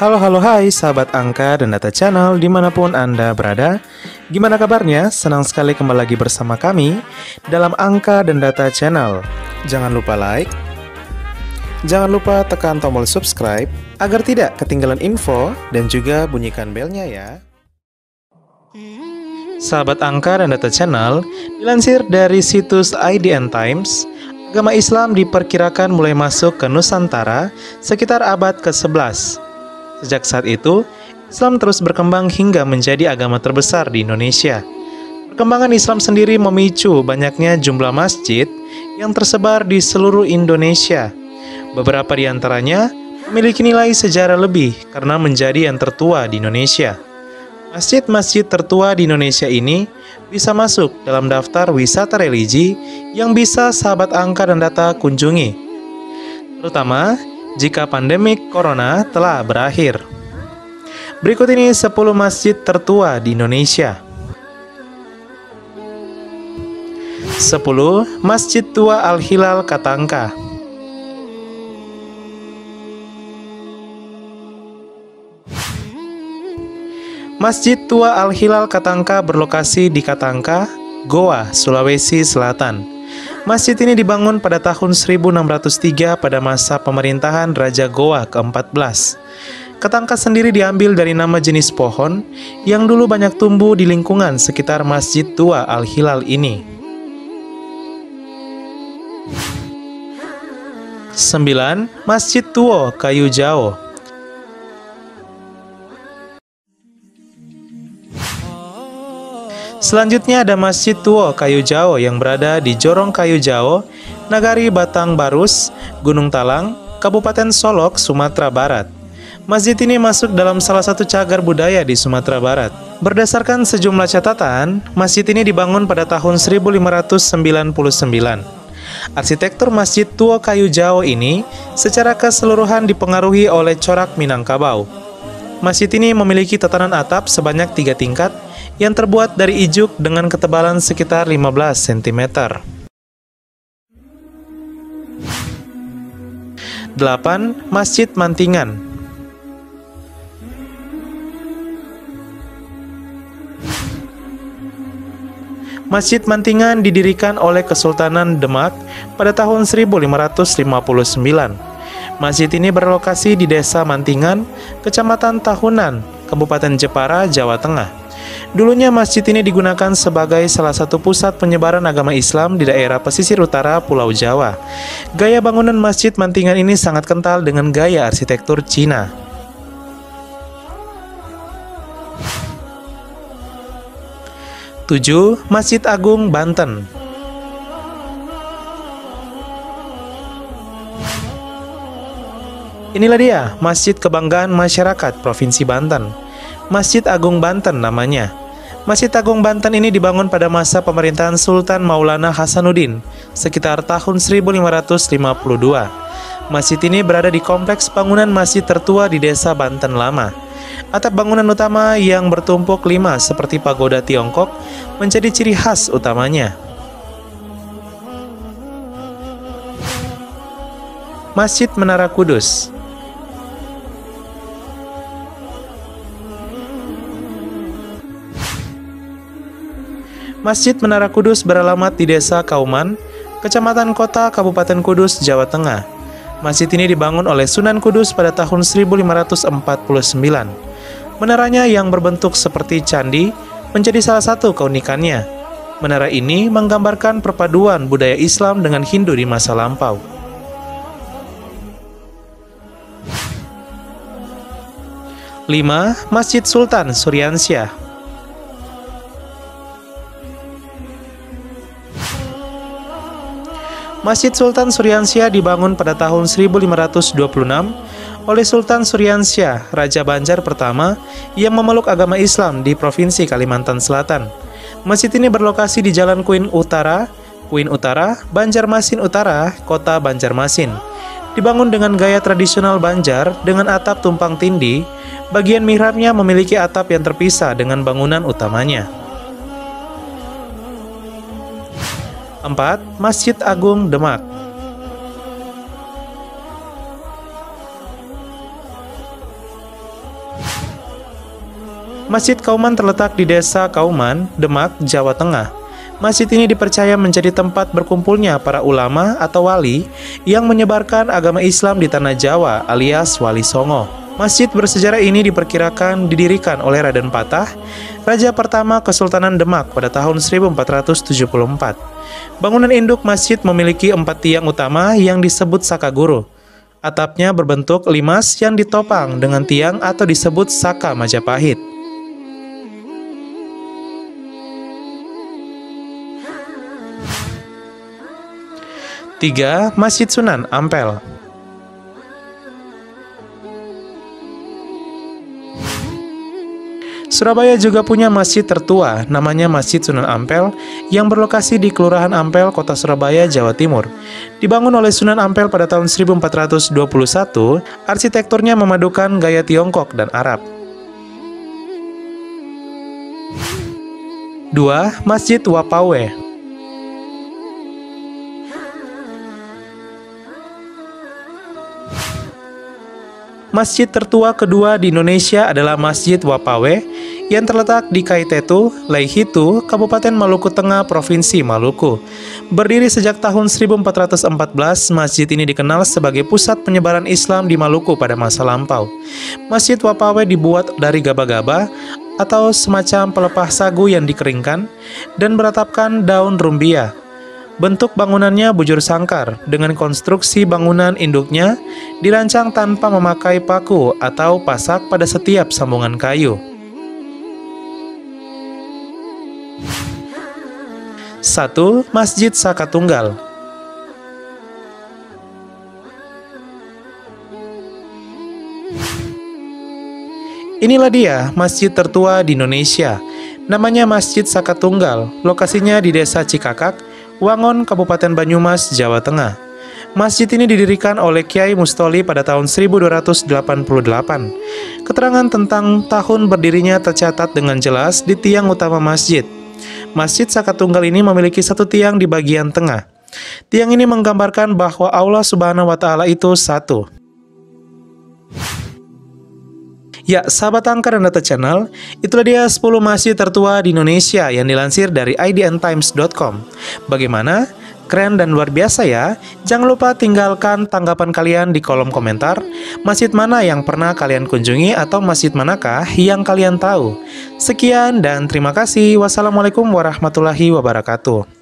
Halo hai sahabat angka dan data channel dimanapun Anda berada. Gimana kabarnya? Senang sekali kembali lagi bersama kami dalam angka dan data channel. Jangan lupa like, jangan lupa tekan tombol subscribe agar tidak ketinggalan info dan juga bunyikan belnya ya. Sahabat angka dan data channel, dilansir dari situs IDN Times, agama Islam diperkirakan mulai masuk ke Nusantara sekitar abad ke-11. Sejak saat itu, Islam terus berkembang hingga menjadi agama terbesar di Indonesia. Perkembangan Islam sendiri memicu banyaknya jumlah masjid yang tersebar di seluruh Indonesia. Beberapa di antaranya memiliki nilai sejarah lebih karena menjadi yang tertua di Indonesia. Masjid-masjid tertua di Indonesia ini bisa masuk dalam daftar wisata religi yang bisa sahabat angka dan data kunjungi, terutama jika pandemik corona telah berakhir. Berikut ini 10 masjid tertua di Indonesia. 10. Masjid Tua Al-Hilal Katangka. Masjid Tua Al-Hilal Katangka berlokasi di Katangka, Goa, Sulawesi Selatan. Masjid ini dibangun pada tahun 1603 pada masa pemerintahan Raja Goa ke-14. Katangka sendiri diambil dari nama jenis pohon yang dulu banyak tumbuh di lingkungan sekitar Masjid Tua Al-Hilal ini. 9. Masjid Tua Kayu Jao. Selanjutnya ada Masjid Tua Kayu Jao yang berada di Jorong Kayu Jao, Nagari Batang Barus, Gunung Talang, Kabupaten Solok, Sumatera Barat. Masjid ini masuk dalam salah satu cagar budaya di Sumatera Barat. Berdasarkan sejumlah catatan, masjid ini dibangun pada tahun 1599. Arsitektur Masjid Tua Kayu Jao ini secara keseluruhan dipengaruhi oleh corak Minangkabau. Masjid ini memiliki tatanan atap sebanyak 3 tingkat yang terbuat dari ijuk dengan ketebalan sekitar 15 cm. 8. Masjid Mantingan. Masjid Mantingan didirikan oleh Kesultanan Demak pada tahun 1559. Masjid ini berlokasi di Desa Mantingan, Kecamatan Tahunan, Kabupaten Jepara, Jawa Tengah. Dulunya masjid ini digunakan sebagai salah satu pusat penyebaran agama Islam di daerah pesisir utara Pulau Jawa. Gaya bangunan Masjid Mantingan ini sangat kental dengan gaya arsitektur Cina. Tujuh. Masjid Agung Banten. Inilah dia, masjid kebanggaan masyarakat Provinsi Banten. Masjid Agung Banten namanya. Masjid Agung Banten ini dibangun pada masa pemerintahan Sultan Maulana Hasanuddin sekitar tahun 1552. Masjid ini berada di kompleks bangunan masjid tertua di Desa Banten Lama. Atap bangunan utama yang bertumpuk 5 seperti pagoda Tiongkok menjadi ciri khas utamanya. Masjid Menara Kudus. Masjid Menara Kudus beralamat di Desa Kauman, Kecamatan Kota, Kabupaten Kudus, Jawa Tengah. Masjid ini dibangun oleh Sunan Kudus pada tahun 1549. Menaranya yang berbentuk seperti candi menjadi salah satu keunikannya. Menara ini menggambarkan perpaduan budaya Islam dengan Hindu di masa lampau. Lima. Masjid Sultan Suryansyah. Masjid Sultan Suryansyah dibangun pada tahun 1526 oleh Sultan Suryansyah, Raja Banjar pertama yang memeluk agama Islam di Provinsi Kalimantan Selatan. Masjid ini berlokasi di Jalan Kuin Utara, Banjarmasin Utara, Kota Banjarmasin. Dibangun dengan gaya tradisional Banjar dengan atap tumpang tindih, bagian mihrabnya memiliki atap yang terpisah dengan bangunan utamanya. 4. Masjid Agung Demak. Masjid Kauman terletak di Desa Kauman, Demak, Jawa Tengah. Masjid ini dipercaya menjadi tempat berkumpulnya para ulama atau wali yang menyebarkan agama Islam di tanah Jawa alias Wali Songo. Masjid bersejarah ini diperkirakan didirikan oleh Raden Patah, Raja pertama Kesultanan Demak pada tahun 1474. Bangunan induk masjid memiliki 4 tiang utama yang disebut sakaguru. Atapnya berbentuk limas yang ditopang dengan tiang atau disebut saka Majapahit. 3. Masjid Sunan Ampel. Surabaya juga punya masjid tertua, namanya Masjid Sunan Ampel, yang berlokasi di Kelurahan Ampel, Kota Surabaya, Jawa Timur. Dibangun oleh Sunan Ampel pada tahun 1421, arsitekturnya memadukan gaya Tiongkok dan Arab. 2. Masjid Wapawe. Masjid tertua kedua di Indonesia adalah Masjid Wapawe yang terletak di Kaitetu, Laihitu, Kabupaten Maluku Tengah, Provinsi Maluku. Berdiri sejak tahun 1414, masjid ini dikenal sebagai pusat penyebaran Islam di Maluku pada masa lampau. Masjid Wapawe dibuat dari gaba-gaba atau semacam pelepah sagu yang dikeringkan dan beratapkan daun rumbia. Bentuk bangunannya bujur sangkar, dengan konstruksi bangunan induknya dirancang tanpa memakai paku atau pasak pada setiap sambungan kayu. 1. Masjid Saka Tunggal. Inilah dia masjid tertua di Indonesia. Namanya Masjid Saka Tunggal, lokasinya di Desa Cikakak, Wangon, Kabupaten Banyumas, Jawa Tengah. Masjid ini didirikan oleh Kiai Mustoli pada tahun 1288. Keterangan tentang tahun berdirinya tercatat dengan jelas di tiang utama masjid. Masjid Saka Tunggal ini memiliki 1 tiang di bagian tengah. Tiang ini menggambarkan bahwa Allah Subhanahu wa Ta'ala itu satu. Ya, sahabat Angka dan Data Channel, itulah dia 10 masjid tertua di Indonesia yang dilansir dari idntimes.com. Bagaimana? Keren dan luar biasa ya? Jangan lupa tinggalkan tanggapan kalian di kolom komentar. Masjid mana yang pernah kalian kunjungi atau masjid manakah yang kalian tahu? Sekian dan terima kasih. Wassalamualaikum warahmatullahi wabarakatuh.